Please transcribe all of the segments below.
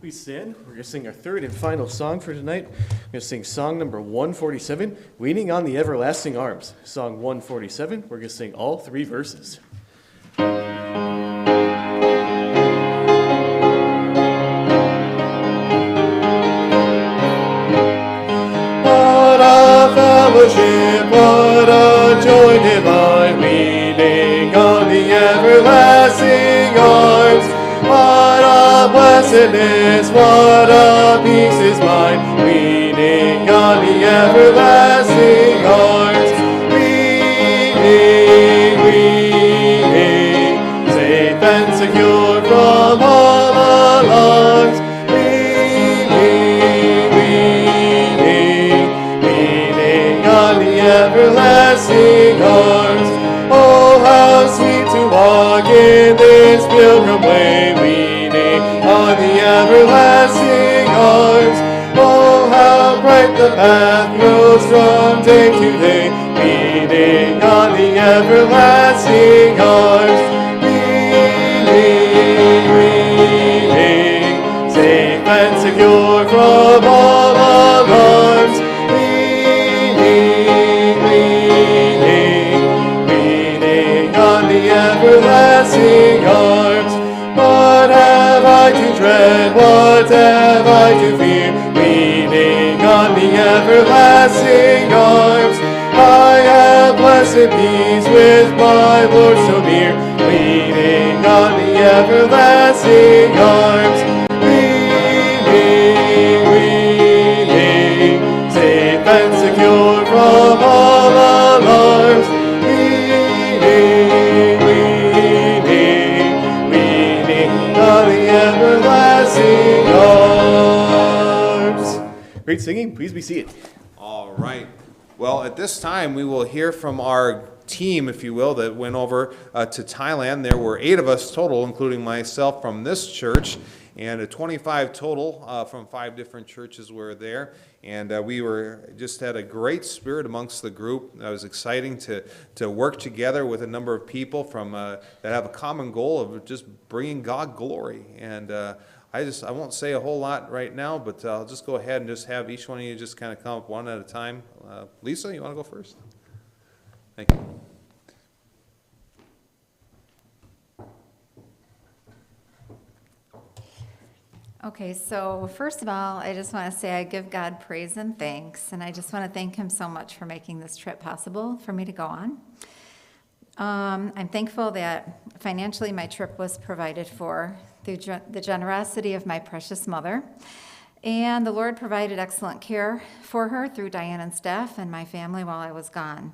Please stand. We're going to sing our third and final song for tonight. We're going to sing song number 147, Leaning on the Everlasting Arms. Song 147, we're going to sing all three verses. What a fellowship, what a joy divine, leaning on the everlasting arms. What a blessedness, what a peace is mine, leaning on the everlasting arms. Leaning, leaning, safe and secure from all alarms. Leaning, leaning, leaning on the everlasting arms. Oh, how sweet to walk in this pilgrim way, leaning on the everlasting arms. Oh, how bright the path grows from day to day, leaning on the everlasting arms. Leaning, leaning, safe and secure from all alarms. Leaning, leaning, leaning on the everlasting arms. What have I to dread? What have I to fear? Leaning on the everlasting arms. I have blessed peace with my Lord so near. Leaning on the everlasting arms. Leaning, leaning, safe and secure from all alarms. Leaning, leaning, leaning on the everlasting arms. Great singing. Please be seated. All right. Well, at this time, we will hear from our team, if you will, that went over to Thailand. There were 8 of us total, including myself from this church, and 25 total from 5 different churches were there. And we just had a great spirit amongst the group. It was exciting to work together with a number of people from that have a common goal of just bringing God glory. And I won't say a whole lot right now, but I'll just go ahead and just have each one of you just kind of come up one at a time. Lisa, you want to go first? Thank you. Okay, so first of all, I just want to say I give God praise and thanks, and I just want to thank him so much for making this trip possible for me to go on. I'm thankful that Financially, my trip was provided for through the generosity of my precious mother. And the Lord provided excellent care for her through Diane and staff and my family while I was gone.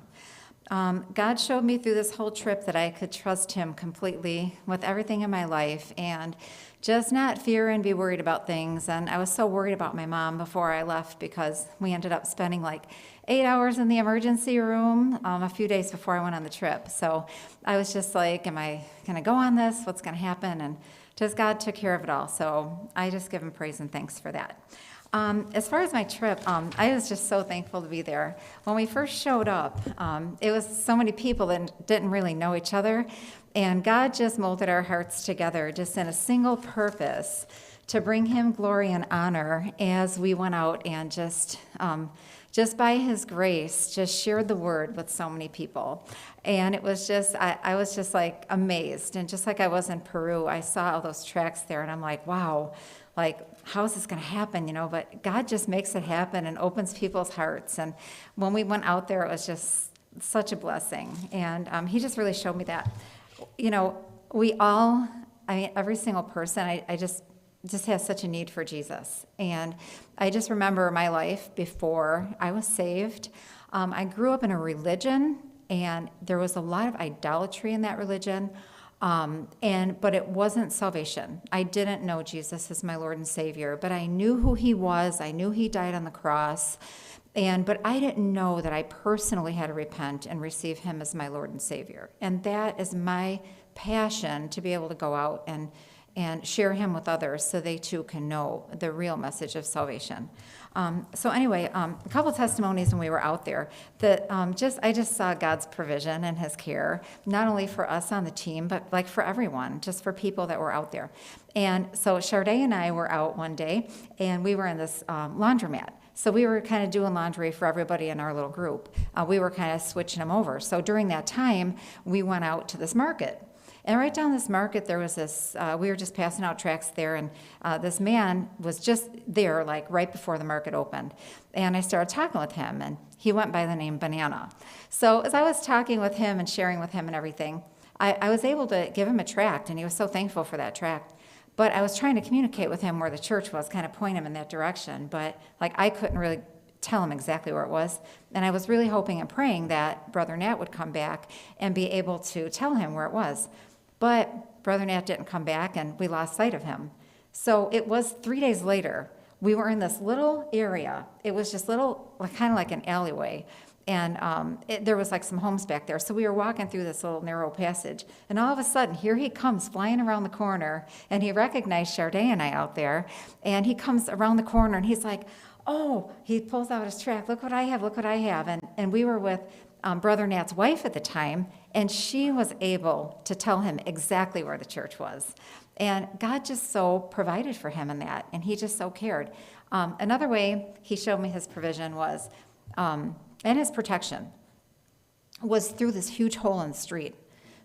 God showed me through this whole trip that I could trust him completely with everything in my life and just not fear and be worried about things. And I was so worried about my mom before I left because we ended up spending like 8 hours in the emergency room a few days before I went on the trip. So I was just like, am I going to go on this? What's going to happen? And just God took care of it all. So I just give him praise and thanks for that. As far as my trip, I was just so thankful to be there. When we first showed up, it was so many people that didn't really know each other, and God just molded our hearts together just in a single purpose to bring him glory and honor as we went out and just by his grace, just shared the word with so many people. And it was just, I was just like amazed. And just like I was in Peru, I saw all those tracks there and I'm like, wow, like, how is this going to happen, you know? But God just makes it happen and opens people's hearts. And when we went out there, it was just such a blessing. And he just really showed me that, you know, we all, I mean, every single person, I just has such a need for Jesus. And I just remember my life before I was saved. I grew up in a religion, and there was a lot of idolatry in that religion. But it wasn't salvation. I didn't know Jesus as my Lord and Savior, but I knew who he was. I knew he died on the cross. But I didn't know that I personally had to repent and receive him as my Lord and Savior. And that is my passion, to be able to go out and share him with others so they too can know the real message of salvation. A couple testimonies when we were out there that I just saw God's provision and his care, not only for us on the team, but like for everyone, just for people that were out there. And so Charday and I were out one day, and we were in this laundromat. So we were kind of doing laundry for everybody in our little group. We were kind of switching them over. So during that time, we went out to this market. And right down this market, there was this, we were just passing out tracts there, and this man was just there, like right before the market opened. And I started talking with him, and he went by the name Banana. So as I was talking with him and sharing with him and everything, I was able to give him a tract, and he was so thankful for that tract. But I was trying to communicate with him where the church was, kind of point him in that direction. But like I couldn't really tell him exactly where it was. And I was really hoping and praying that Brother Nat would come back and be able to tell him where it was. But Brother Nat didn't come back, and we lost sight of him. So it was 3 days later. We were in this little area. It was just little, kind of like an alleyway. And there was like some homes back there. So we were walking through this little narrow passage. And all of a sudden, here he comes flying around the corner. And he recognized Charday and I out there. And he comes around the corner, and he's like, oh, he pulls out his tract. Look what I have, look what I have. And we were with Brother Nat's wife at the time, and she was able to tell him exactly where the church was. And God just so provided for him in that, and he just so cared. Another way he showed me his provision was, and his protection, was through this huge hole in the street.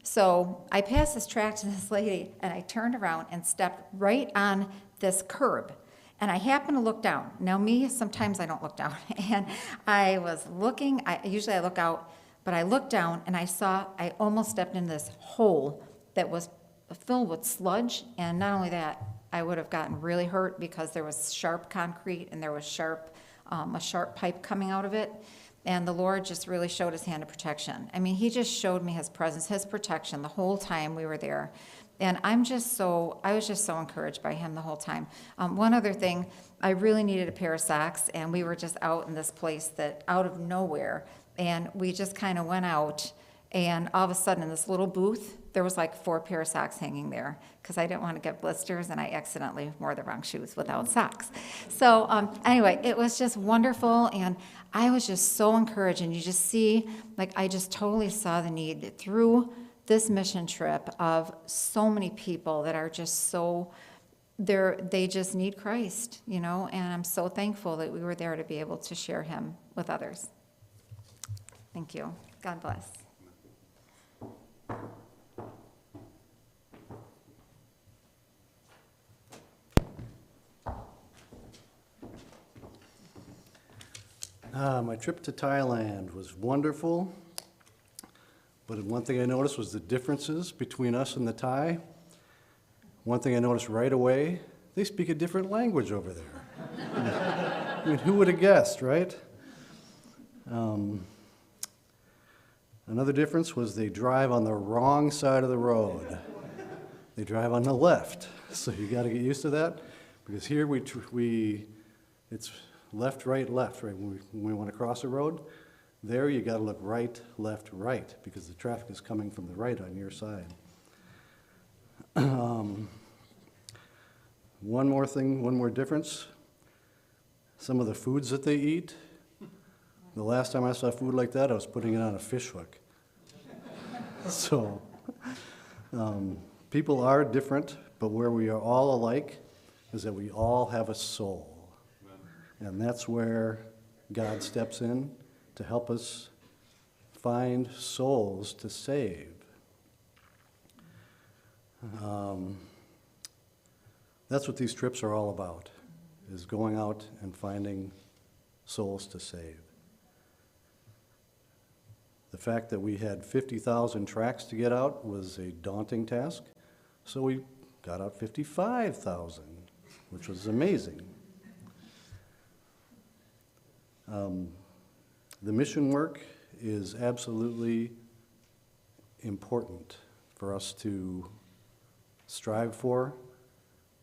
So I passed this tract to this lady, and I turned around and stepped right on this curb. And I happened to look down. Now me, sometimes I don't look down. And I was looking, usually I look out, but I looked down and I almost stepped in this hole that was filled with sludge. And not only that, I would have gotten really hurt because there was sharp concrete and there was a sharp pipe coming out of it. And the Lord just really showed his hand of protection. I mean, he just showed me his presence, his protection the whole time we were there. And I was just so encouraged by him the whole time. One other thing, I really needed a pair of socks, and we were just out in this place that out of nowhere, and we just kind of went out, and all of a sudden in this little booth, there was like 4 pair of socks hanging there because I didn't want to get blisters, and I accidentally wore the wrong shoes without socks. So anyway, it was just wonderful, and I was just so encouraged, and you just see, like I just totally saw the need through this mission trip of so many people that are just so, they just need Christ, you know, and I'm so thankful that we were there to be able to share him with others. Thank you. God bless. My trip to Thailand was wonderful. But one thing I noticed was the differences between us and the Thai. One thing I noticed right away, they speak a different language over there. I mean, who would have guessed, right? Another difference was they drive on the wrong side of the road. They drive on the left, so you got to get used to that, because here it's left, right, left, right? When we want to cross a road, there you got to look right, left, right, because the traffic is coming from the right on your side. One more thing, one more difference. Some of the foods that they eat. The last time I saw food like that, I was putting it on a fish hook. So, people are different, but where we are all alike is that we all have a soul. And that's where God steps in to help us find souls to save. That's what these trips are all about, is going out and finding souls to save. The fact that we had 50,000 tracts to get out was a daunting task, so we got out 55,000, which was amazing. The mission work is absolutely important for us to strive for.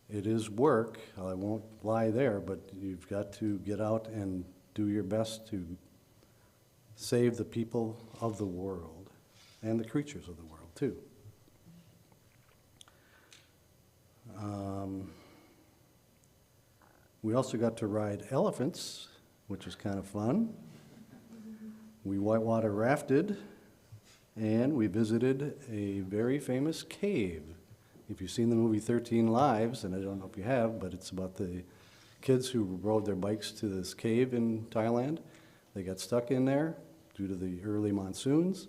It is work, I won't lie there, but you've got to get out and do your best to save the people of the world and the creatures of the world too. We also got to ride elephants, which was kind of fun. We whitewater rafted, and we visited a very famous cave. If you've seen the movie 13 Lives, and I don't know if you have, but it's about the kids who rode their bikes to this cave in Thailand. They got stuck in there due to the early monsoons,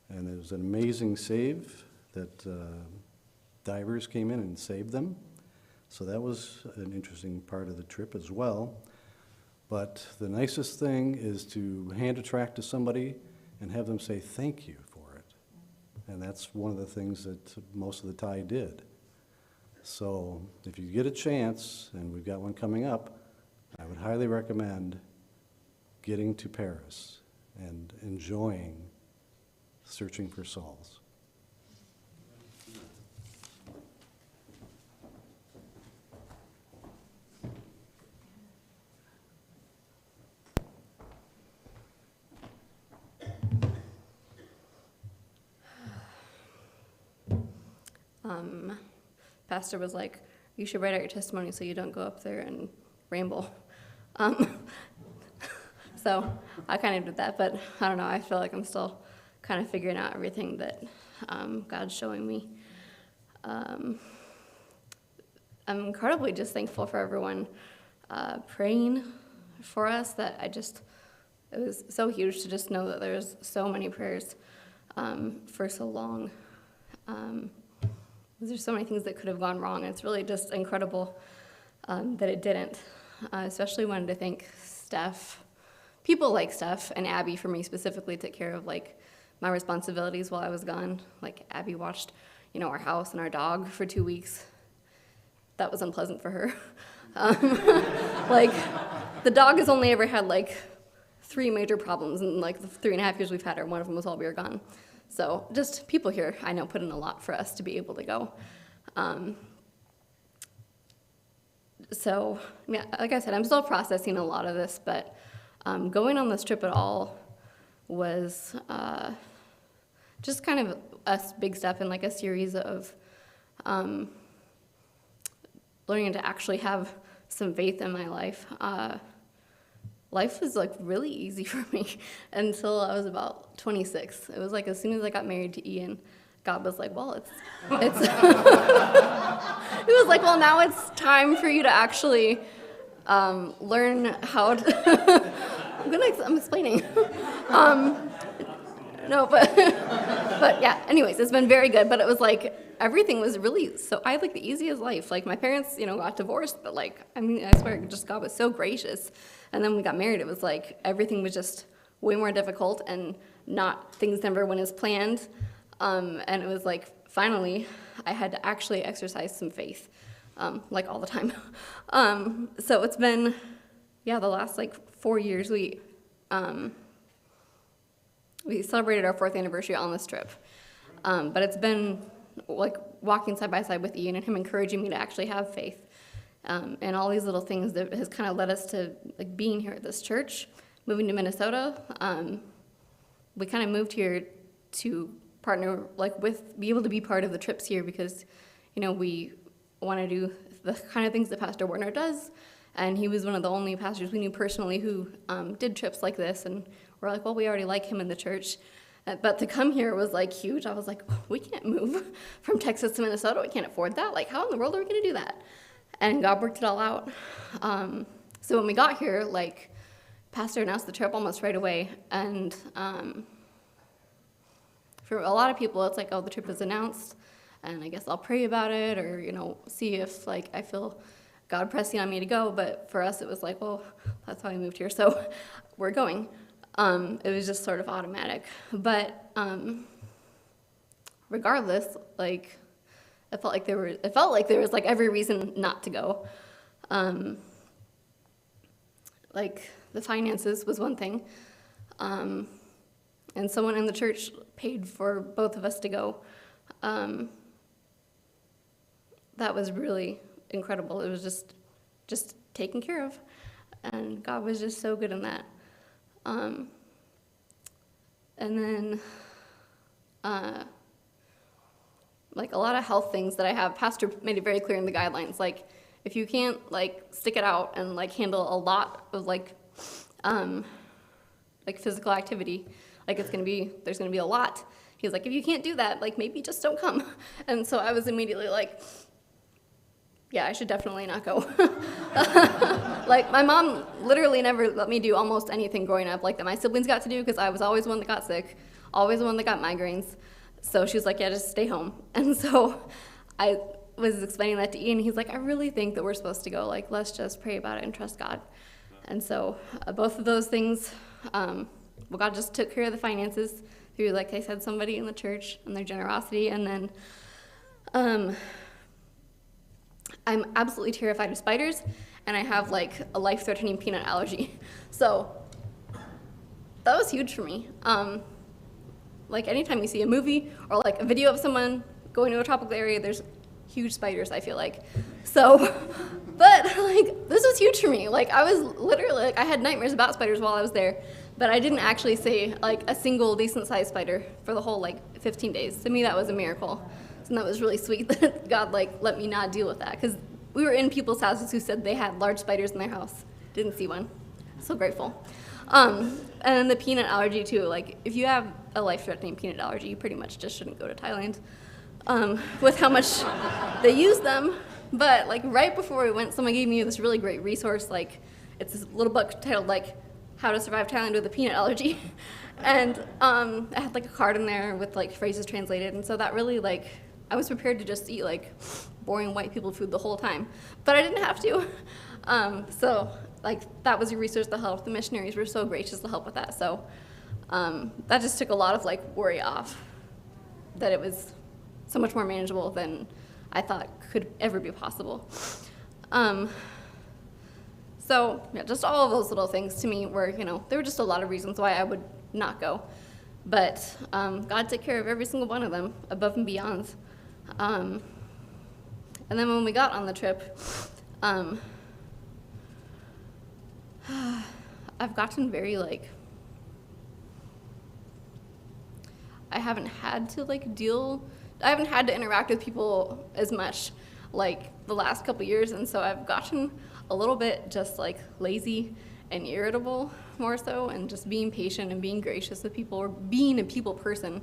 and it was an amazing save that divers came in and saved them. So that was an interesting part of the trip as well. But the nicest thing is to hand a tract to somebody and have them say thank you for it. And that's one of the things that most of the Thai did. So if you get a chance, and we've got one coming up, I would highly recommend getting to Paris and enjoying searching for souls. Pastor was like, you should write out your testimony so you don't go up there and ramble. So I kind of did that, but I don't know, I feel like I'm still kind of figuring out everything that God's showing me. I'm incredibly just thankful for everyone praying for us, that it was so huge to just know that there's so many prayers for so long. There's so many things that could have gone wrong, and it's really just incredible that it didn't. Especially wanted to thank Steph, people like Steph and Abby for me specifically took care of like my responsibilities while I was gone. Like Abby watched, our house and our dog for 2 weeks. That was unpleasant for her. Like the dog has only ever had like 3 major problems in like the 3.5 years we've had her. One of them was while we were gone. So just people here, I know, put in a lot for us to be able to go. So, yeah, like I said, I'm still processing a lot of this, but going on this trip at all was just kind of a big step in like a series of learning to actually have some faith in my life. Life was like really easy for me until I was about 26. It was like as soon as I got married to Ian, God was like, well, it's it was like, well, now it's time for you to actually learn how to, I'm explaining. No, but yeah, anyways, it's been very good, but it was like, everything was really, so I had like the easiest life. Like my parents, got divorced, but like, I swear, just God was so gracious. And then we got married, it was like, everything was just way more difficult. And things never went as planned. And it was like, finally, I had to actually exercise some faith, like all the time. So it's been, the last like 4 years, we celebrated our 4th anniversary on this trip. But it's been like walking side by side with Ian and him encouraging me to actually have faith. And all these little things that has kind of led us to like being here at this church, moving to Minnesota. We kind of moved here to partner, like be able to be part of the trips here because, we want to do the kind of things that Pastor Wartner does. And he was one of the only pastors we knew personally who did trips like this. And we're like, well, we already like him in the church. But to come here was like huge. I was like, we can't move from Texas to Minnesota. We can't afford that. Like, how in the world are we going to do that? And God worked it all out. So when we got here, like, Pastor announced the trip almost right away. And for a lot of people, it's like, oh, the trip is announced, and I guess I'll pray about it or, see if, like, I feel God pressing on me to go. But for us, it was like, well, that's why we moved here, so we're going. It was just sort of automatic. But regardless, like, it felt like there was like every reason not to go. Like the finances was one thing. And someone in the church paid for both of us to go. That was really incredible. It was just taken care of. And God was just so good in that. And then, like a lot of health things that I have, Pastor made it very clear in the guidelines, like if you can't like stick it out and like handle a lot of like physical activity, like there's gonna be a lot. He was like, if you can't do that, like maybe just don't come. And so I was immediately like, yeah, I should definitely not go. Like my mom literally never let me do almost anything growing up like that my siblings got to do because I was always the one that got sick, always the one that got migraines. So she was like, yeah, just stay home. And so I was explaining that to Ian. He's like, I really think that we're supposed to go. Like, let's just pray about it and trust God. And so both of those things, well, God just took care of the finances through, like I said, somebody in the church and their generosity. And then I'm absolutely terrified of spiders, and I have like a life-threatening peanut allergy. So that was huge for me. Like anytime you see a movie or like a video of someone going to a tropical area, there's huge spiders, I feel like. So, but like this was huge for me. Like I was literally, like I had nightmares about spiders while I was there, but I didn't actually see like a single decent sized spider for the whole like 15 days. To me, that was a miracle. And that was really sweet that God like let me not deal with that, because we were in people's houses who said they had large spiders in their house. Didn't see one. So grateful. And then the peanut allergy too. Like if you have a life-threatening peanut allergy, you pretty much just shouldn't go to Thailand with how much they use them. But like right before we went, someone gave me this really great resource. Like it's this little book titled like How to Survive Thailand with a Peanut Allergy. And I had like a card in there with like phrases translated. And so that really like, I was prepared to just eat like boring white people food the whole time, but I didn't have to. So like that was a resource to help. The missionaries were so gracious to help with that. So that just took a lot of like worry off, that it was so much more manageable than I thought could ever be possible. So yeah, just all of those little things to me were, there were just a lot of reasons why I would not go. But God took care of every single one of them, above and beyond. And then when we got on the trip, I've gotten very like, I haven't had to interact with people as much like the last couple years, and so I've gotten a little bit just like lazy and irritable more so, and just being patient and being gracious with people, or being a people person.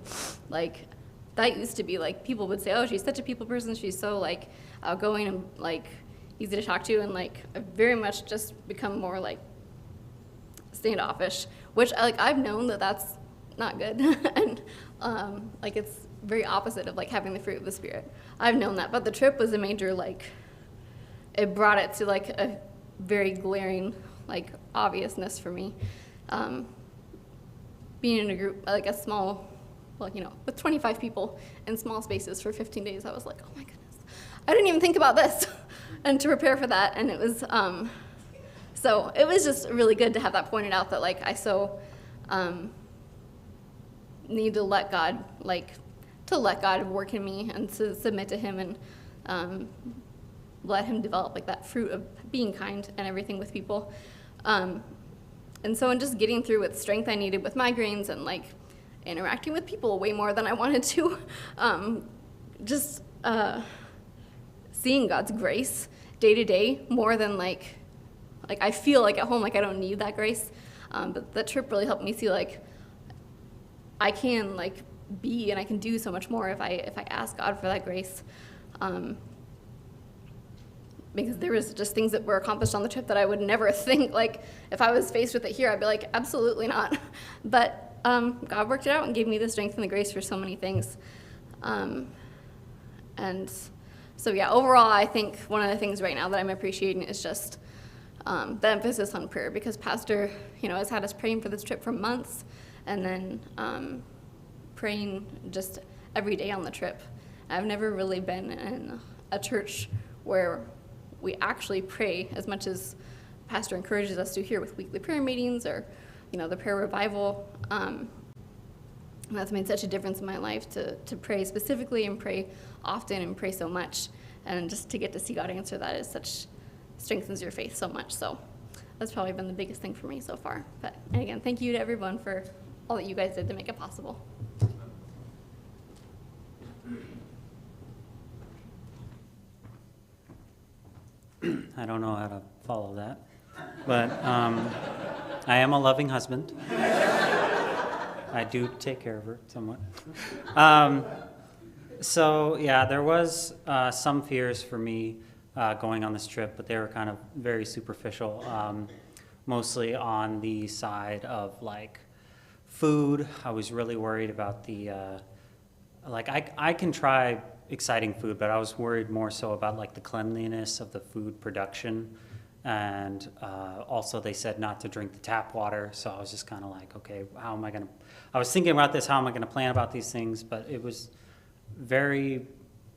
Like that used to be like, people would say, oh, she's such a people person, she's so like outgoing and like easy to talk to, and like I've very much just become more like standoffish, which I've known that that's not good. And like it's very opposite of like having the fruit of the Spirit. I've known that, but the trip was a major like, it brought it to like a very glaring like obviousness for me. being in a group, like a small, well, with 25 people in small spaces for 15 days, I was like, oh my goodness, I didn't even think about this and to prepare for that. And it was, so it was just really good to have that pointed out, that like I so need to let God, work in me and to submit to him and let him develop like that fruit of being kind and everything with people. And so in just getting through with strength I needed with migraines and like interacting with people way more than I wanted to, just seeing God's grace day to day more than like I feel like at home like I don't need that grace. But that trip really helped me see like I can like be and I can do so much more if I ask God for that grace. Because there was just things that were accomplished on the trip that I would never think, like, if I was faced with it here, I'd be like, absolutely not. But God worked it out and gave me the strength and the grace for so many things. And so, yeah, overall, I think one of the things right now that I'm appreciating is just the emphasis on prayer, because Pastor, has had us praying for this trip for months, and then praying just every day on the trip. I've never really been in a church where we actually pray as much as Pastor encourages us to here with weekly prayer meetings or, the prayer revival. And that's made such a difference in my life to pray specifically and pray often and pray so much. And just to get to see God answer that is strengthens your faith so much. So that's probably been the biggest thing for me so far. But and again, thank you to everyone for all that you guys did to make it possible. I don't know how to follow that, but I am a loving husband. I do take care of her somewhat. So yeah, there was some fears for me going on this trip, but they were kind of very superficial, mostly on the side of like food. I was really worried about the I can try exciting food, but I was worried more so about like the cleanliness of the food production, and also they said not to drink the tap water, so I was just kind of like, okay, how am I gonna, I was thinking about this, how am I gonna plan about these things, but it was very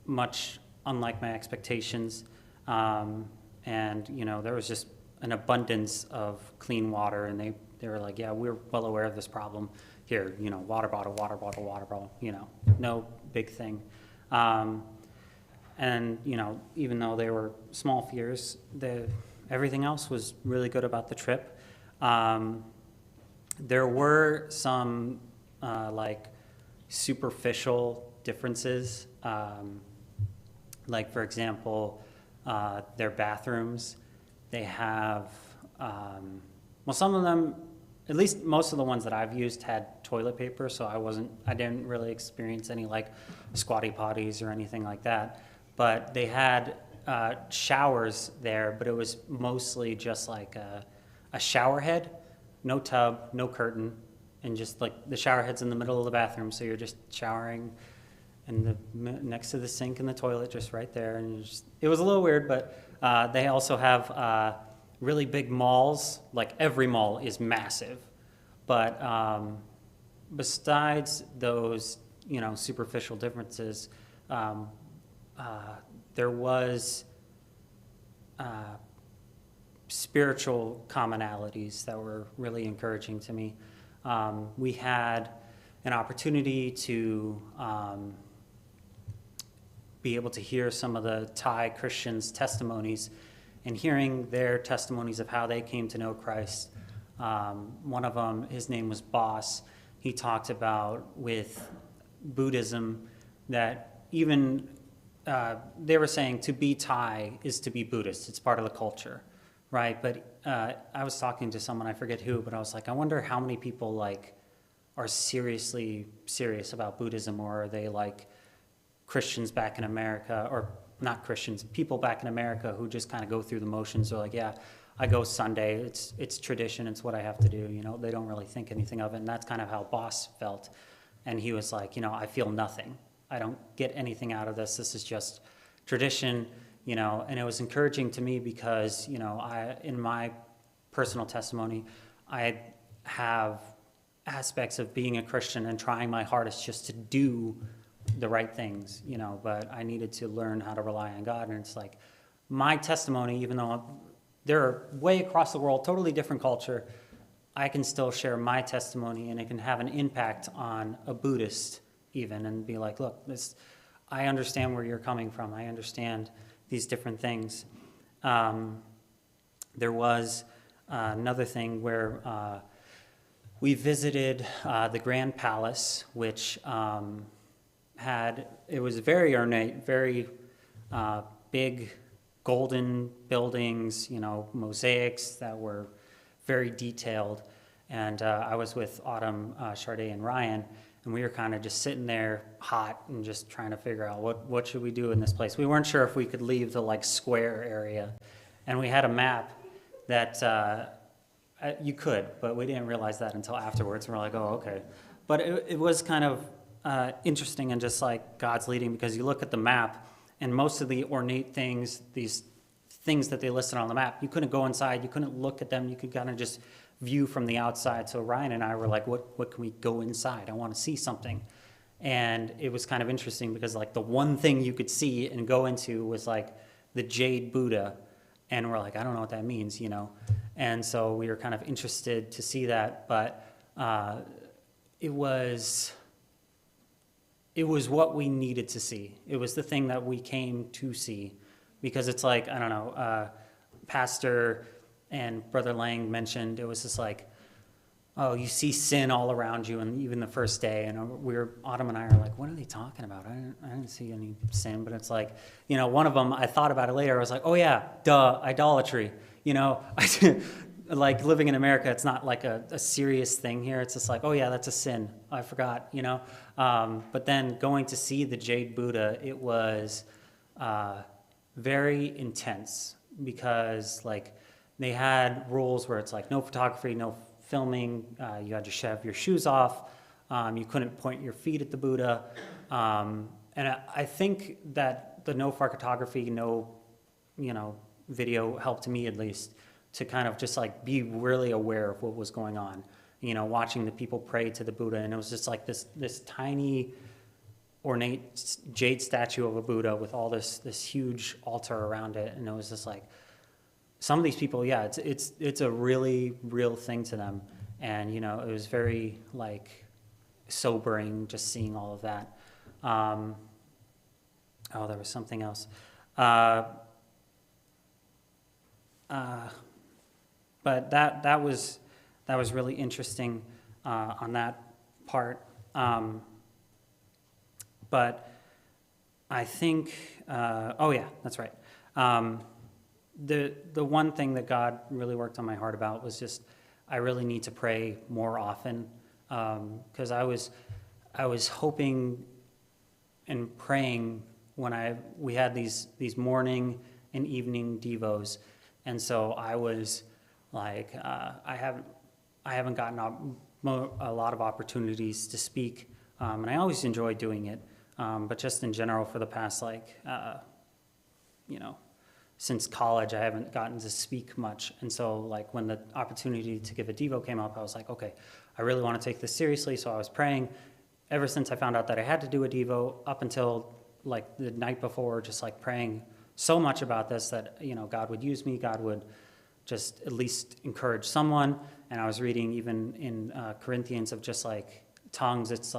much unlike my expectations, and there was just an abundance of clean water, and they were like, yeah, we're well aware of this problem here, water bottle, no big thing. And even though they were small fears, everything else was really good about the trip. There were some superficial differences, like for example, their bathrooms. They have some of them, at least most of the ones that I've used, had toilet paper, so I didn't really experience any like squatty potties or anything like that. But they had showers there, but it was mostly just like a shower head, no tub, no curtain, and just like the shower head's in the middle of the bathroom, so you're just showering and next to the sink and the toilet, just right there. And it was a little weird, but they also have really big malls. Like every mall is massive, but besides those superficial differences, there was spiritual commonalities that were really encouraging to me. We had an opportunity to be able to hear some of the Thai Christians' testimonies, and hearing their testimonies of how they came to know Christ. One of them, his name was Boss. He talked about with Buddhism that even they were saying to be Thai is to be Buddhist. It's part of the culture, right? But I was talking to someone, I forget who, but I was like, I wonder how many people are seriously serious about Buddhism, or are they like Christians back in America, or not Christians, people back in America who just kind of go through the motions. They're like, yeah, I go Sunday. It's tradition. It's what I have to do. They don't really think anything of it. And that's kind of how Boss felt. And he was like, I feel nothing. I don't get anything out of this. This is just tradition, and it was encouraging to me because, in my personal testimony, I have aspects of being a Christian and trying my hardest just to do the right things, but I needed to learn how to rely on God. And it's like my testimony, even though they're way across the world, totally different culture, I can still share my testimony, and it can have an impact on a Buddhist even, and be like, look, I understand where you're coming from. I understand these different things. There was another thing where we visited the Grand Palace, which it was very ornate, very big golden buildings, mosaics that were very detailed. And I was with Autumn, Charday, and Ryan, and we were kind of just sitting there hot and just trying to figure out what should we do in this place. We weren't sure if we could leave the square area, and we had a map that you could, but we didn't realize that until afterwards. We're like, oh, okay. But it was kind of interesting and just like God's leading, because you look at the map, and most of the ornate things, these things that they listed on the map, you couldn't go inside, you couldn't look at them, you could kind of just view from the outside. So Ryan and I were like, what can we go inside? I want to see something. And it was kind of interesting because the one thing you could see and go into was the jade Buddha. And we're like, I don't know what that means, And so we were kind of interested to see that, but it was what we needed to see. It was the thing that we came to see, because it's I don't know, Pastor and Brother Lang mentioned, it was just oh, you see sin all around you, and even the first day, and Autumn and I are like, what are they talking about? I didn't see any sin, but it's one of them, I thought about it later, I was like, oh yeah, duh, idolatry. Living in America, it's not a serious thing here. It's just oh yeah, that's a sin. I forgot, But then going to see the Jade Buddha, it was very intense, because they had rules where it's no photography, no filming, you had to shove your shoes off, you couldn't point your feet at the Buddha, and I think that the no photography, no video helped me at least to kind of just be really aware of what was going on, watching the people pray to the Buddha, and it was just this tiny ornate jade statue of a Buddha with all this huge altar around it, and it was just some of these people, yeah, it's a really real thing to them, and it was very sobering just seeing all of that. There was something else, but that was really interesting on that part. But I think, oh yeah, that's right. The one thing that God really worked on my heart about was just, I really need to pray more often, because I was hoping and praying when we had these morning and evening devos, and so I was I haven't gotten a lot of opportunities to speak, and I always enjoy doing it, but just in general for the past since college, I haven't gotten to speak much. And so when the opportunity to give a Devo came up, I was like, okay, I really want to take this seriously. So I was praying ever since I found out that I had to do a Devo, up until the night before, just praying so much about this that, God would use me, God would just at least encourage someone. And I was reading even in Corinthians of just tongues, it's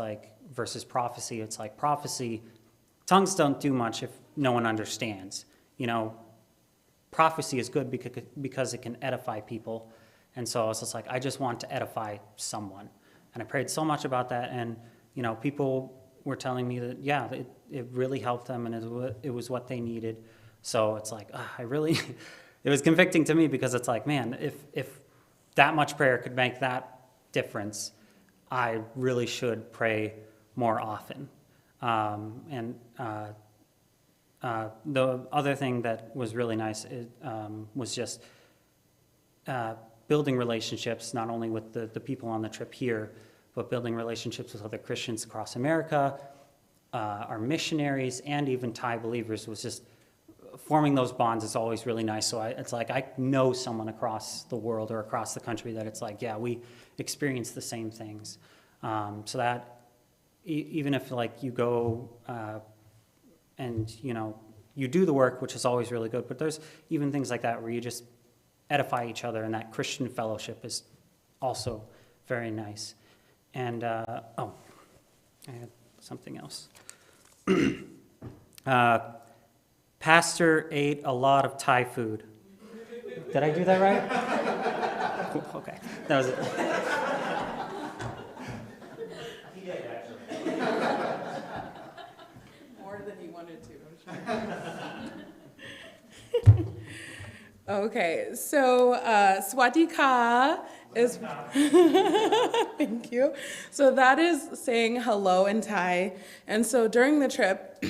versus prophecy. It's prophecy, tongues don't do much if no one understands, Prophecy is good because it can edify people. And so I was just I just want to edify someone. And I prayed so much about that. And, people were telling me that, yeah, it really helped them, and it was what they needed. So it's it was convicting to me, because it's man, if that much prayer could make that difference, I really should pray more often. The other thing that was really nice was just building relationships, not only with the people on the trip here, but building relationships with other Christians across America, our missionaries, and even Thai believers was just forming those bonds is always really nice. So it's like I know someone across the world or across the country that it's like, yeah, we experience the same things. So that even if like you go and, you know, you do the work, which is always really good, but there's even things like that where you just edify each other, and that Christian fellowship is also very nice. And, I had something else. Pastor ate a lot of Thai food. Did I do that right? Cool, okay, that was it. More than he wanted to, I'm sure. Okay, so Swatika is, thank you. So that is saying hello in Thai. And so during the trip,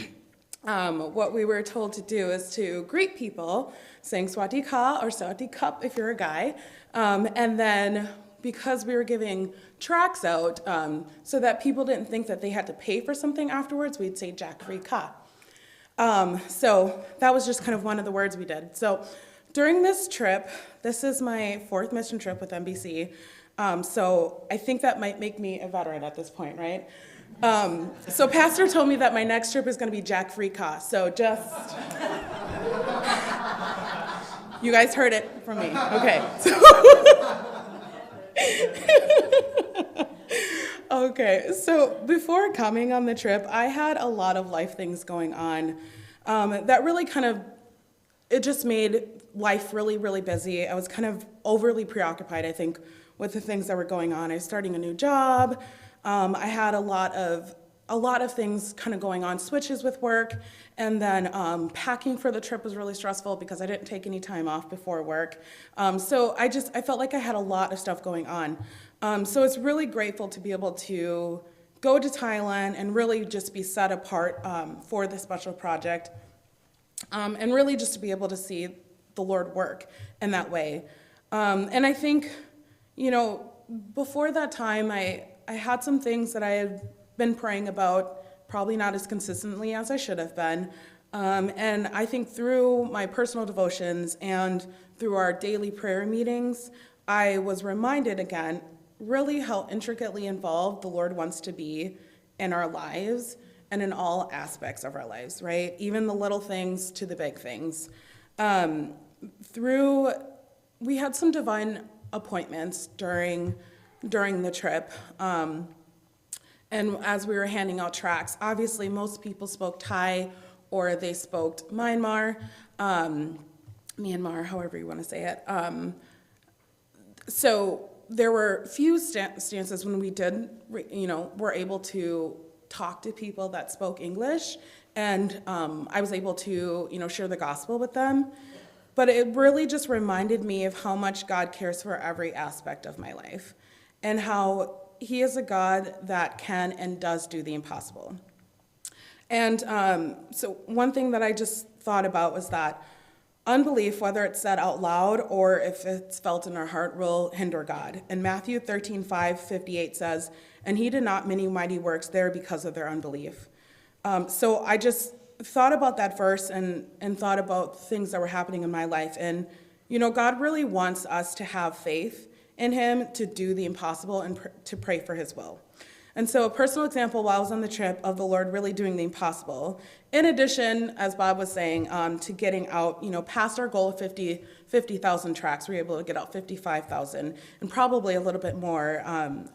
what we were told to do is to greet people, saying Swatika or Swatikap if you're a guy. And then because we were giving tracts out, so that people didn't think that they had to pay for something afterwards, we'd say Jack Free Ka. So that was just kind of one of the words we did. So during this trip, this is my 4th mission trip with NBC. So I think that might make me a veteran at this point, right? So Pastor told me that my next trip is going to be Jack Free Ka. So just, you guys heard it from me. Okay. Okay, so before coming on the trip, I had a lot of life things going on that really kind of, it just made life really, really busy. I was kind of overly preoccupied, I think, with the things that were going on. I was starting a new job. I had a lot of things kind of going on, switches with work, and then packing for the trip was really stressful because I didn't take any time off before work. So I felt like I had a lot of stuff going on. So it's really grateful to be able to go to Thailand and really just be set apart for this special project, and really just to be able to see the Lord work in that way. And I think, you know, before that time, I had some things that I had been praying about, probably not as consistently as I should have been. And I think through my personal devotions and through our daily prayer meetings, I was reminded again, really how intricately involved the Lord wants to be in our lives and in all aspects of our lives, right? Even the little things to the big things. We had some divine appointments during the trip. And as we were handing out tracts, obviously most people spoke Thai or they spoke Myanmar, however you want to say it. So there were few stances when we did, were able to talk to people that spoke English, and I was able to, share the gospel with them. But it really just reminded me of how much God cares for every aspect of my life and how He is a God that can and does do the impossible. And so one thing that I just thought about was that unbelief, whether it's said out loud or if it's felt in our heart, will hinder God. And Matthew 13:5-58 says, "And He did not many mighty works there because of their unbelief." So I just thought about that verse and thought about things that were happening in my life. And, God really wants us to have faith in Him to do the impossible and to pray for His will. And so a personal example while I was on the trip of the Lord really doing the impossible, in addition, as Bob was saying, to getting out, past our goal of 50,000 tracts, we were able to get out 55,000 and probably a little bit more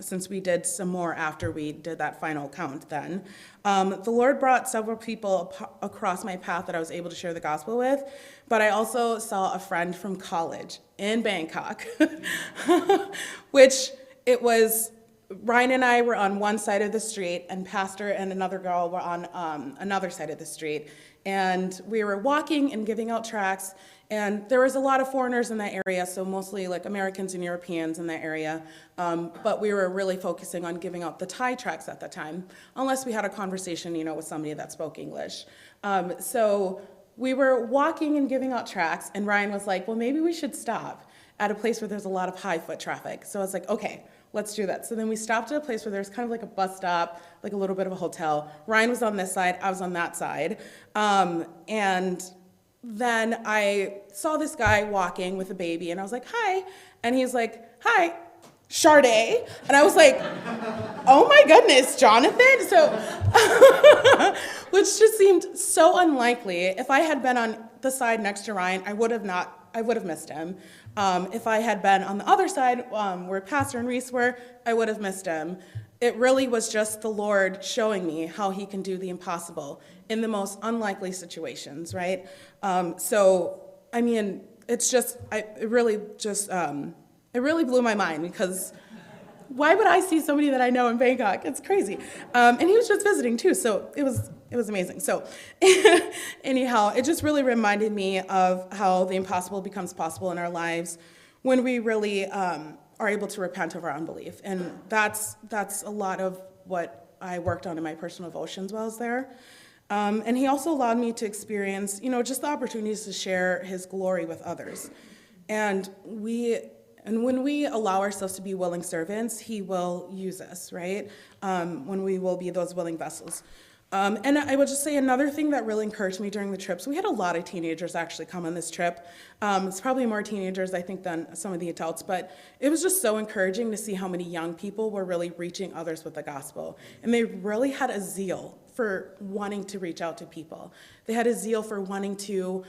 since we did some more after we did that final count then. The Lord brought several people across my path that I was able to share the gospel with, but I also saw a friend from college in Bangkok, which it was... Ryan and I were on one side of the street, and Pastor and another girl were on another side of the street. And we were walking and giving out tracts, and there was a lot of foreigners in that area, so mostly like Americans and Europeans in that area. But we were really focusing on giving out the Thai tracts at that time, unless we had a conversation, with somebody that spoke English. So we were walking and giving out tracts, and Ryan was like, well, maybe we should stop at a place where there's a lot of high foot traffic. So I was like, okay. Let's do that. So then we stopped at a place where there's kind of like a bus stop, like a little bit of a hotel. Ryan was on this side, I was on that side. And then I saw this guy walking with a baby, and I was like, hi. And he's like, hi, Sade. And I was like, oh my goodness, Jonathan. So, which just seemed so unlikely. If I had been on the side next to Ryan, I would have missed him. If I had been on the other side, where Pastor and Reese were, I would have missed him. It really was just the Lord showing me how he can do the impossible in the most unlikely situations, right? So, I mean, it's just, it really blew my mind, because why would I see somebody that I know in Bangkok? It's crazy. And he was just visiting too, so it was amazing. So anyhow, it just really reminded me of how the impossible becomes possible in our lives when we really are able to repent of our unbelief. And that's a lot of what I worked on in my personal devotions while I was there. And he also allowed me to experience, just the opportunities to share his glory with others. And when we allow ourselves to be willing servants, he will use us, right? When we will be those willing vessels. And I would just say another thing that really encouraged me during the trips, we had a lot of teenagers actually come on this trip. It's probably more teenagers, I think, than some of the adults, but it was just so encouraging to see how many young people were really reaching others with the gospel. And they really had a zeal for wanting to reach out to people. They had a zeal for wanting to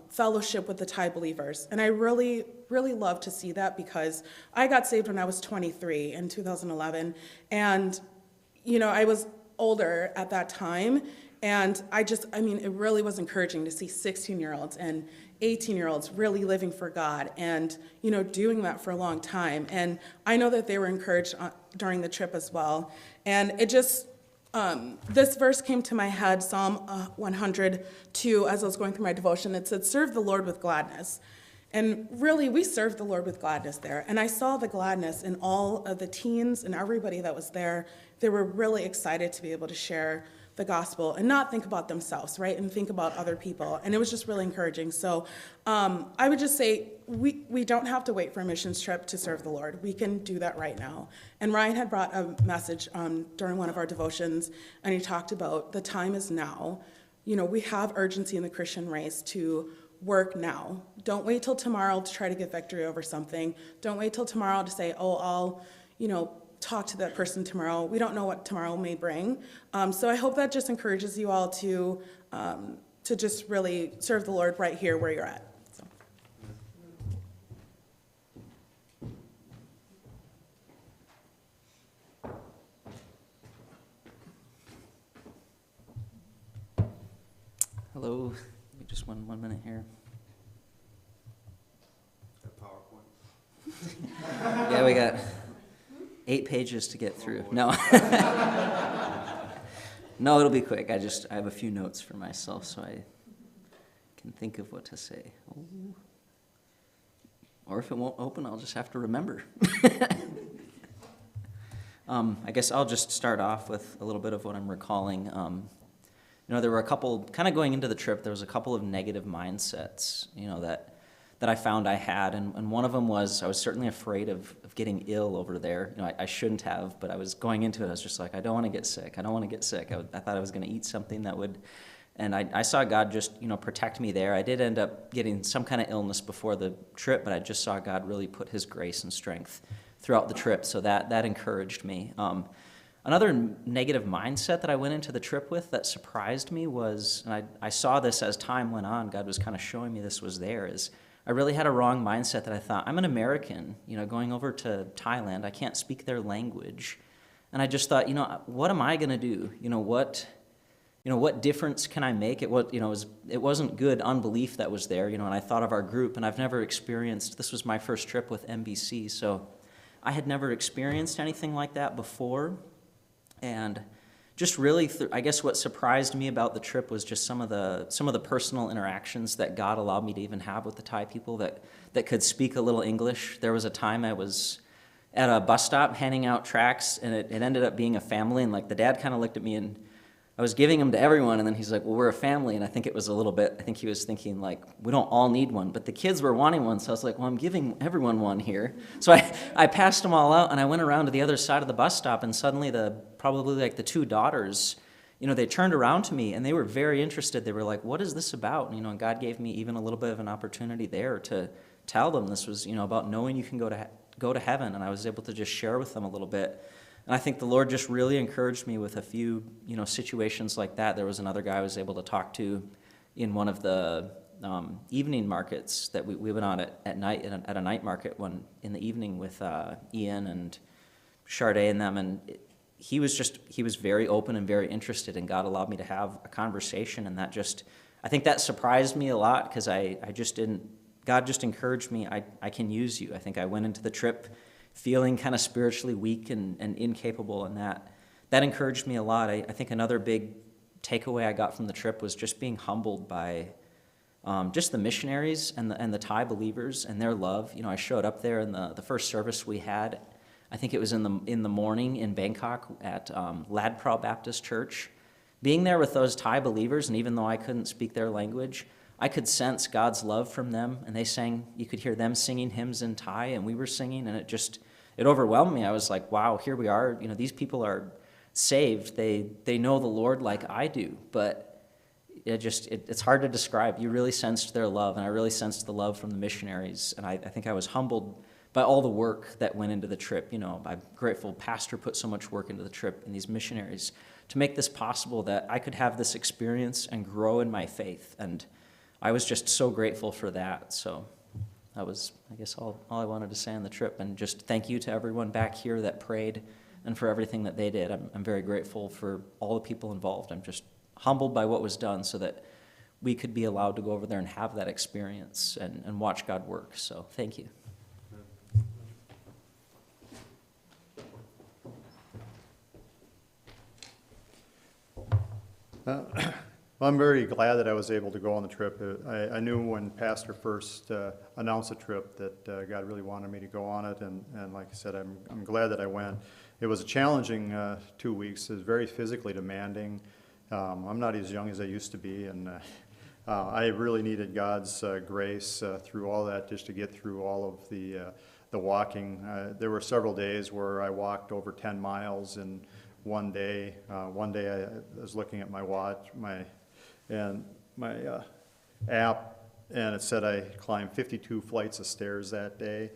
fellowship with the Thai believers. And I really, really love to see that, because I got saved when I was 23 in 2011. And, I was older at that time. And it really was encouraging to see 16-year-olds and 18-year-olds really living for God and, doing that for a long time. And I know that they were encouraged during the trip as well. And it just, this verse came to my head, Psalm 102, as I was going through my devotion. It said, serve the Lord with gladness. And really, we served the Lord with gladness there. And I saw the gladness in all of the teens and everybody that was there. They were really excited to be able to share the gospel and not think about themselves, right? And think about other people. And it was just really encouraging. So I would just say we don't have to wait for a missions trip to serve the Lord. We can do that right now. And Ryan had brought a message during one of our devotions, and he talked about the time is now. We have urgency in the Christian race to work now. Don't wait till tomorrow to try to get victory over something. Don't wait till tomorrow to say, oh, I'll, talk to that person tomorrow. We don't know what tomorrow may bring. So I hope that just encourages you all to just really serve the Lord right here where you're at. So. Hello. Just one minute here. Yeah, we got 8 pages to get through. No. No, it'll be quick. I have a few notes for myself so I can think of what to say. Oh. Or if it won't open, I'll just have to remember. I guess I'll just start off with a little bit of what I'm recalling. There were a couple, kind of going into the trip, there was a couple of negative mindsets, that I found I had. And one of them was I was certainly afraid of getting ill over there. I shouldn't have, but I was going into it, I was just like, I don't want to get sick. I don't want to get sick. I thought I was going to eat something that would, and I saw God just, protect me there. I did end up getting some kind of illness before the trip, but I just saw God really put his grace and strength throughout the trip. So that encouraged me. Another negative mindset that I went into the trip with that surprised me was, and I saw this as time went on, God was kind of showing me this was there, is I really had a wrong mindset that I thought, I'm an American, going over to Thailand, I can't speak their language. And I just thought, what am I going to do? What difference can I make? It wasn't good unbelief that was there, and I thought of our group, and I've never experienced, this was my first trip with MBC, so I had never experienced anything like that before. And just really, I guess what surprised me about the trip was just some of the personal interactions that God allowed me to even have with the Thai people that could speak a little English. There was a time I was at a bus stop handing out tracts, and it ended up being a family, and the dad kind of looked at me, and I was giving them to everyone, and then he's like, well, we're a family, and I think he was thinking, we don't all need one, but the kids were wanting one, so I was like, well, I'm giving everyone one here. So I passed them all out, and I went around to the other side of the bus stop, and suddenly probably the 2 daughters, they turned around to me and they were very interested. They were like, what is this about? And God gave me even a little bit of an opportunity there to tell them this was, about knowing you can go to heaven. And I was able to just share with them a little bit. And I think the Lord just really encouraged me with a few, situations like that. There was another guy I was able to talk to in one of the evening markets that we went on at night, at a night market one in the evening with Ian and Charday and them. And he was very open and very interested, and God allowed me to have a conversation. And I think that surprised me a lot, because God just encouraged me, I can use you. I think I went into the trip feeling kind of spiritually weak and incapable, and that encouraged me a lot. I think another big takeaway I got from the trip was just being humbled by just the missionaries and the Thai believers and their love. I showed up there in the first service we had. I think it was in the morning in Bangkok at Lad Prao Baptist Church. Being there with those Thai believers, and even though I couldn't speak their language, I could sense God's love from them, and they sang. You could hear them singing hymns in Thai, and we were singing, and it overwhelmed me. I was like, wow, here we are. These people are saved. They know the Lord like I do, but it's hard to describe. You really sensed their love, and I really sensed the love from the missionaries, and I think I was humbled by all the work that went into the trip. I'm grateful Pastor put so much work into the trip and these missionaries to make this possible, that I could have this experience and grow in my faith, and I was just so grateful for that. So that was, I guess, all I wanted to say on the trip, and just thank you to everyone back here that prayed and for everything that they did. I'm very grateful for all the people involved. I'm just humbled by what was done so that we could be allowed to go over there and have that experience and watch God work. So thank you. I'm very glad that I was able to go on the trip. I knew when Pastor first announced the trip that God really wanted me to go on it, and like I said, I'm glad that I went. It was a challenging 2 weeks. It was very physically demanding. I'm not as young as I used to be, and I really needed God's grace through all that, just to get through all of the walking. There were several days where I walked over 10 miles in one day. One day I was looking at my watch, my app, and it said I climbed 52 flights of stairs that day,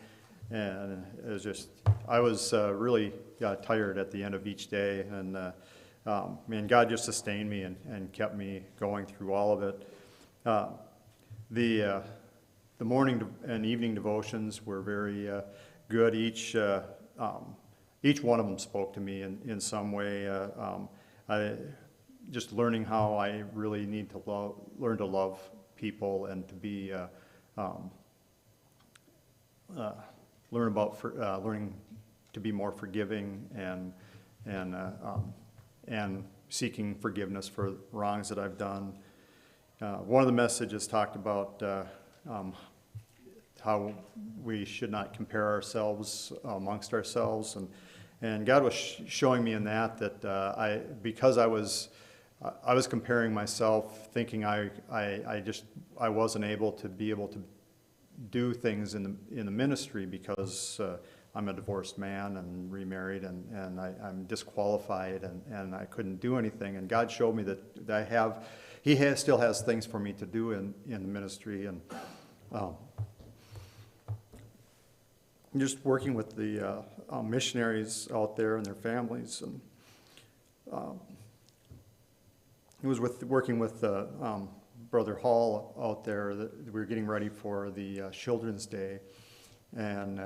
and it was just, I was really got tired at the end of each day, and God just sustained me and kept me going through all of it. The morning and evening devotions were very good. Each one of them spoke to me in some way. Just learning how I really need to learn to love people, and to be learning to be more forgiving, and seeking forgiveness for wrongs that I've done. One of the messages talked about how we should not compare ourselves amongst ourselves, and God was showing me in that because I was comparing myself, thinking I wasn't able to do things in the ministry because I'm a divorced man and remarried, and I'm disqualified, and I couldn't do anything. And God showed me that He still has things for me to do in the ministry, and just working with the missionaries out there and their families, and it was working with Brother Hall out there that we were getting ready for the Children's Day, and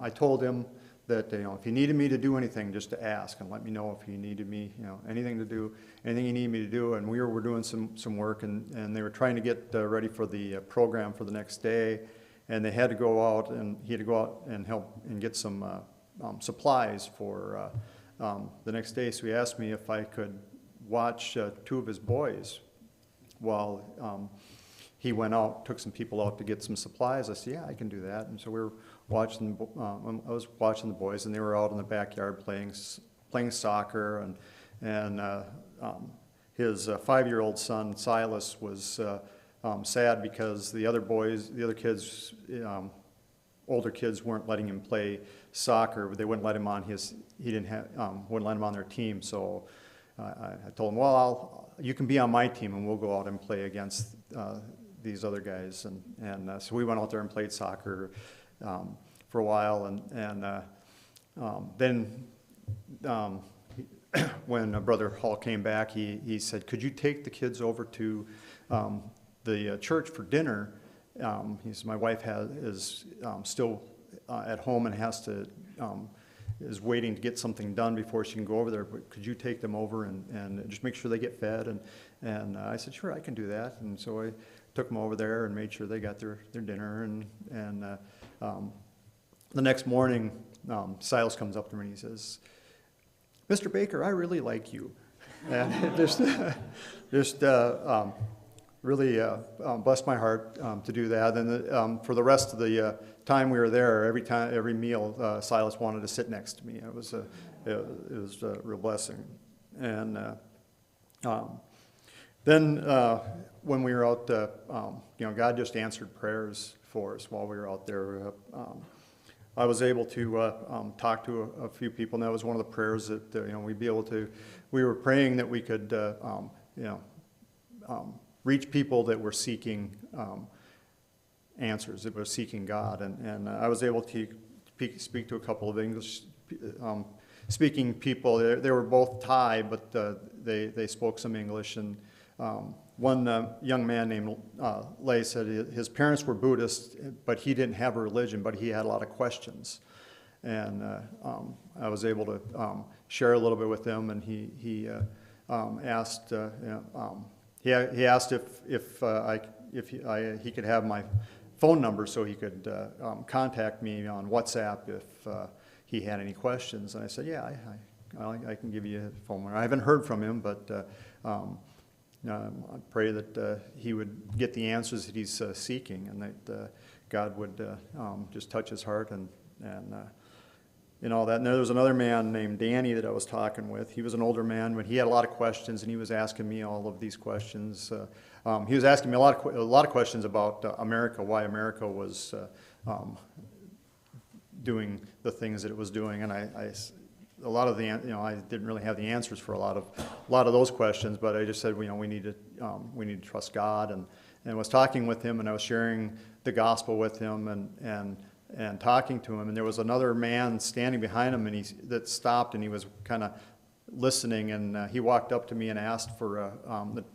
I told him that if he needed me to do anything, just to ask and let me know if he needed me, anything to do, anything he needed me to do. And we were doing some work, and they were trying to get ready for the program for the next day, and they had to go out, and he had to go out and help and get some supplies for the next day. So he asked me if I could watch two of his boys while he went out, took some people out to get some supplies. I said, yeah, I can do that. And so we were watching, I was watching the boys, and they were out in the backyard playing soccer, and his 5-year-old son, Silas, was sad because the other kids, older kids weren't letting him play soccer, but they wouldn't let him on wouldn't let him on their team. So I told him, well, you can be on my team and we'll go out and play against these other guys. And so we went out there and played soccer for a while. Then when Brother Hall came back, he said, could you take the kids over to the church for dinner? He said, my wife is still at home and is waiting to get something done before she can go over there, but could you take them over and just make sure they get fed? And I said, sure, I can do that. And so I took them over there and made sure they got their dinner. And the next morning, Silas comes up to me and he says, Mr. Baker, I really like you. And just really blessed my heart to do that. And for the rest of the time we were there, every meal, Silas wanted to sit next to me. It was a real blessing. And then when we were out, God just answered prayers for us while we were out there. I was able to talk to a few people, and that was one of the prayers that we were praying that we could reach people that were seeking answers, that were seeking God, and I was able to speak to a couple of English speaking people. They were both Thai, but they spoke some English, and one young man named Lay said his parents were Buddhist, but he didn't have a religion, but he had a lot of questions. And I was able to share a little bit with him, and he asked he asked if he could have my phone number so he could contact me on WhatsApp if he had any questions. And I said, yeah, I can give you a phone number. I haven't heard from him, but I pray that he would get the answers that he's seeking, and that God would just touch his heart and all that. And there was another man named Danny that I was talking with. He was an older man, but he had a lot of questions, and he was asking me all of these questions. He was asking me a lot of questions about America, why America was doing the things that it was doing, and a lot of I didn't really have the answers for a lot of those questions, but I just said, we need to trust God, and was talking with him, and I was sharing the gospel with him, and talking to him, and there was another man standing behind him, and that stopped, and he was kind of listening, and he walked up to me and asked for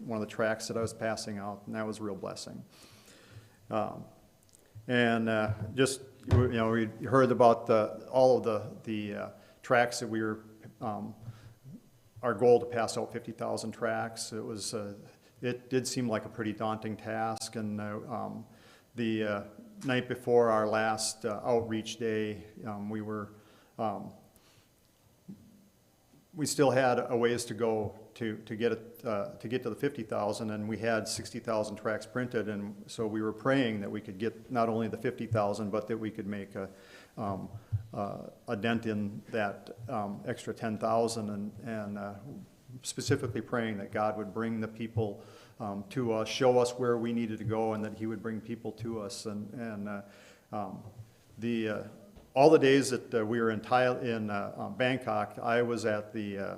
one of the tracts that I was passing out, and that was a real blessing. Just we heard about all of the tracts that we were, our goal to pass out 50,000 tracts. It did seem like a pretty daunting task, and the night before our last outreach day, we still had a ways to go to get to the 50,000, and we had 60,000 tracts printed, and so we were praying that we could get not only the 50,000, but that we could make a dent in that extra 10,000, and specifically praying that God would bring the people to us, show us where we needed to go, and that He would bring people to us. All the days that we were in Bangkok, I was at the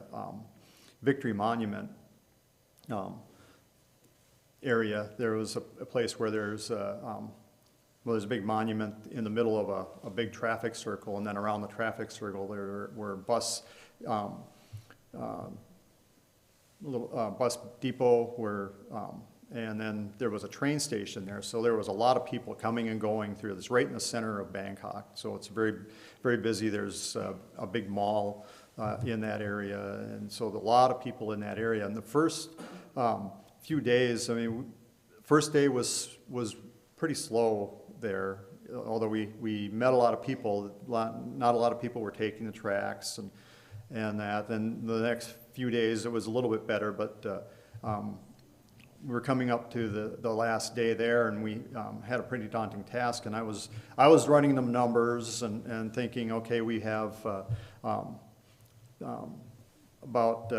Victory Monument ere. There was a place where there's a big monument in the middle of a big traffic circle, and then around the traffic circle there were bus depot and then there was a train station there. So there was a lot of people coming and going through this, right in the center of Bangkok. So it's very, very busy. There's a big mall in that area, and so a lot of people in that area. And the first few days, first day was pretty slow there, although we met a lot of people. Not a lot of people were taking the tracks and that. Then the next few days it was a little bit better, but we were coming up to the last day there, and we had a pretty daunting task. And I was running them numbers and thinking, okay, we have about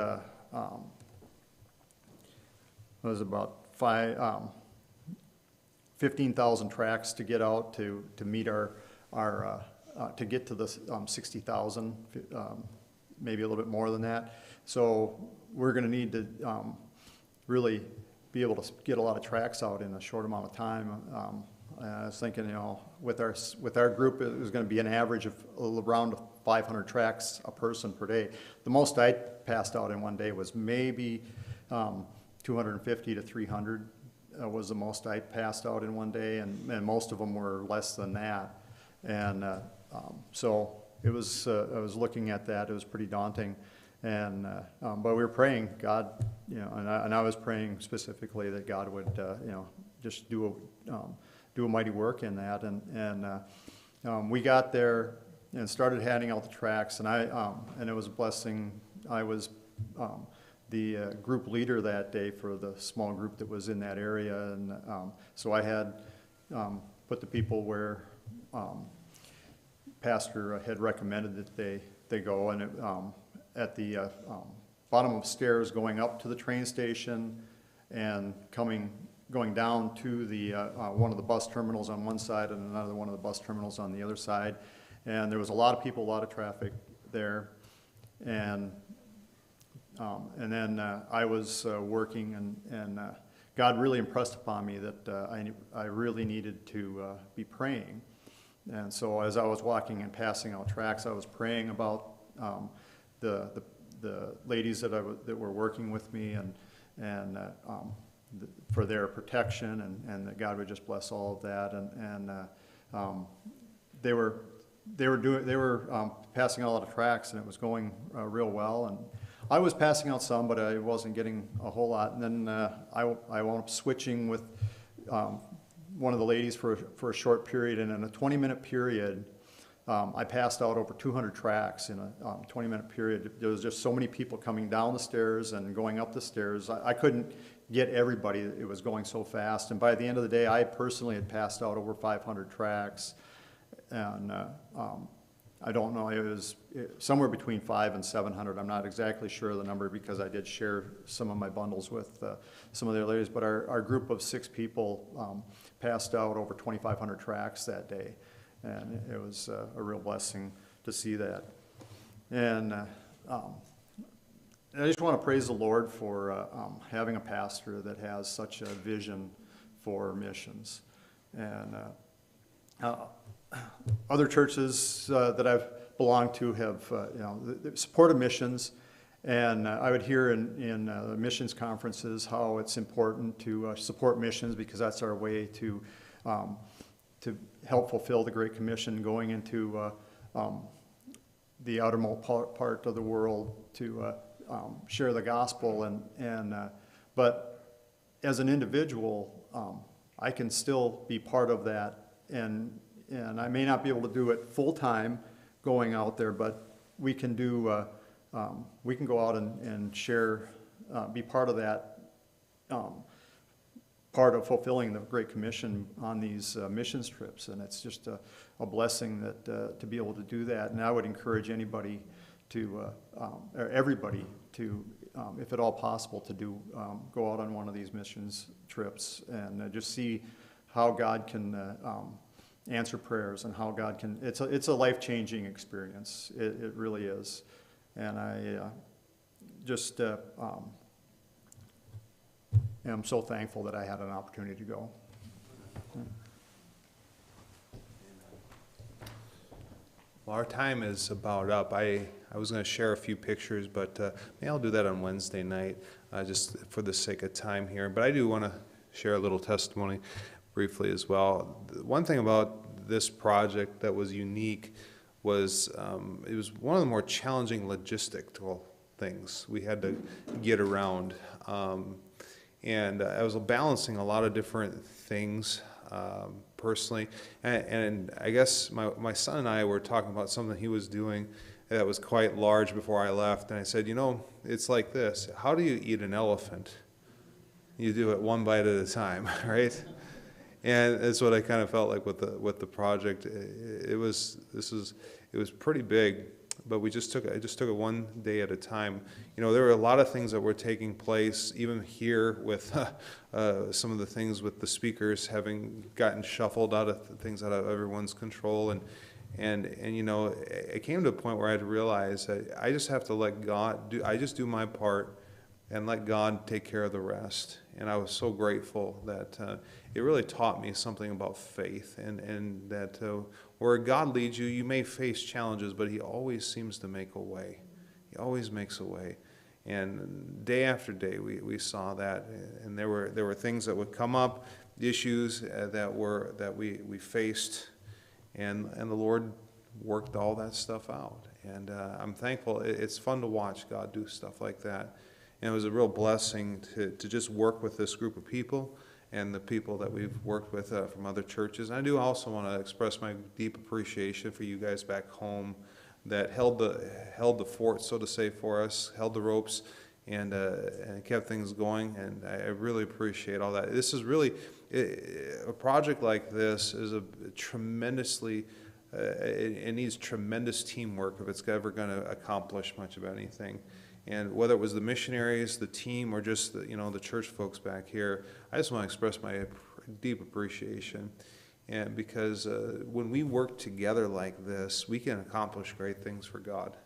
15,000 tracks to get out to meet our to get to the 60,000, maybe a little bit more than that. So we're going to need to really be able to get a lot of tracks out in a short amount of time. I was thinking, with our group, it was going to be an average of around 500 tracks a person per day. The most I passed out in one day was maybe 250 to 300 was the most I passed out in one day, and most of them were less than that. And so it was. I was looking at that; it was pretty daunting. And but we were praying, God, and I was praying specifically that God would, just do a mighty work in that. And we got there and started handing out the tracts, and and it was a blessing. I was the group leader that day for the small group that was in that area, and so I had put the people where Pastor had recommended that they go, and at the bottom of stairs going up to the train station and going down to the one of the bus terminals on one side and another one of the bus terminals on the other side. And there was a lot of people, a lot of traffic there. And then I was working, and God really impressed upon me that I really needed to be praying. And so as I was walking and passing out tracts, I was praying about the ladies that were working with me, and for their protection, and that God would just bless all of that. And they were passing out a lot of tracts, and it was going real well. And I was passing out some, but I wasn't getting a whole lot. And then I wound up switching with one of the ladies for a short period, and in a 20-minute period, I passed out over 200 tracts in a 20-minute period. There was just so many people coming down the stairs and going up the stairs. I couldn't get everybody. It was going so fast. And by the end of the day, I personally had passed out over 500 tracts. And I don't know, it was somewhere between 500 and 700. I'm not exactly sure of the number because I did share some of my bundles with some of the ladies. But our group of 6 people passed out over 2,500 tracts that day. And it was a real blessing to see that. And I just want to praise the Lord for having a pastor that has such a vision for missions. And other churches that I've belonged to have, supported missions. And I would hear in missions conferences how it's important to support missions because that's our way to help fulfill the Great Commission going into the outermost part of the world to share the gospel. But as an individual, I can still be part of that, and I may not be able to do it full time going out there, but we can do we can go out and share, be part of that. Part of fulfilling the Great Commission on these missions trips, and it's just a blessing that to be able to do that. And I would encourage anybody or everybody to, if at all possible, to go out on one of these missions trips and just see how God can answer prayers and how God can. It's a life-changing experience. It really is, and I just. I'm so thankful that I had an opportunity to go. Well, our time is about up. I was going to share a few pictures, but maybe I'll do that on Wednesday night, just for the sake of time here. But I do want to share a little testimony briefly as well. One thing about this project that was unique was it was one of the more challenging logistical things we had to get around. And I was balancing a lot of different things personally. And I guess my son and I were talking about something he was doing that was quite large before I left. And I said, it's like this. How do you eat an elephant? You do it one bite at a time, right? And that's what I kind of felt like with the project. It was pretty big. But I just took it one day at a time. There were a lot of things that were taking place, even here with some of the things with the speakers having gotten shuffled out of things out of everyone's control, and it came to a point where I had to realize that I just have to let God do. I just do my part and let God take care of the rest. And I was so grateful that it really taught me something about faith, and that where God leads you, you may face challenges, but He always seems to make a way. He always makes a way. And day after day, we saw that, and there were things that would come up, issues that we faced, and the Lord worked all that stuff out. And I'm thankful. It's fun to watch God do stuff like that. And it was a real blessing to just work with this group of people and the people that we've worked with from other churches. And I do also want to express my deep appreciation for you guys back home that held the fort, so to say, for us, held the ropes, and kept things going. And I really appreciate all that. This is really a project like this is a tremendously. It needs tremendous teamwork if it's ever going to accomplish much of anything. And whether it was the missionaries, the team, or just the church folks back here, I just want to express my deep appreciation. And because when we work together like this, we can accomplish great things for God.